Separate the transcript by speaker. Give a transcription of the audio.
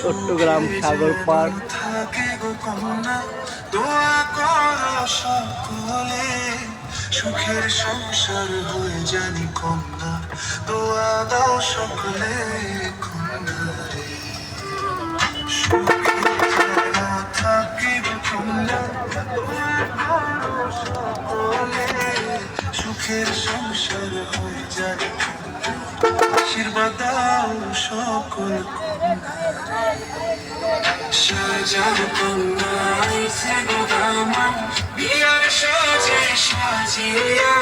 Speaker 1: চট্টগ্রাম সাগর পার।
Speaker 2: থাকে গো কন্যা, দোয়া করো সকলে, সুখের সংসার হয়ে জানি কন্যা, দোয়া দাও সকলে কন্যা রে। থাকে গো কন্যা, দোয়া করো সকলে, সুখের সংসার হয়ে জানি কন্যা, আশীর্বাদ দাও সকল কন্যা। সাজার কন্যা আইছে গো দামান, বিয়ার সাজে সাজিয়া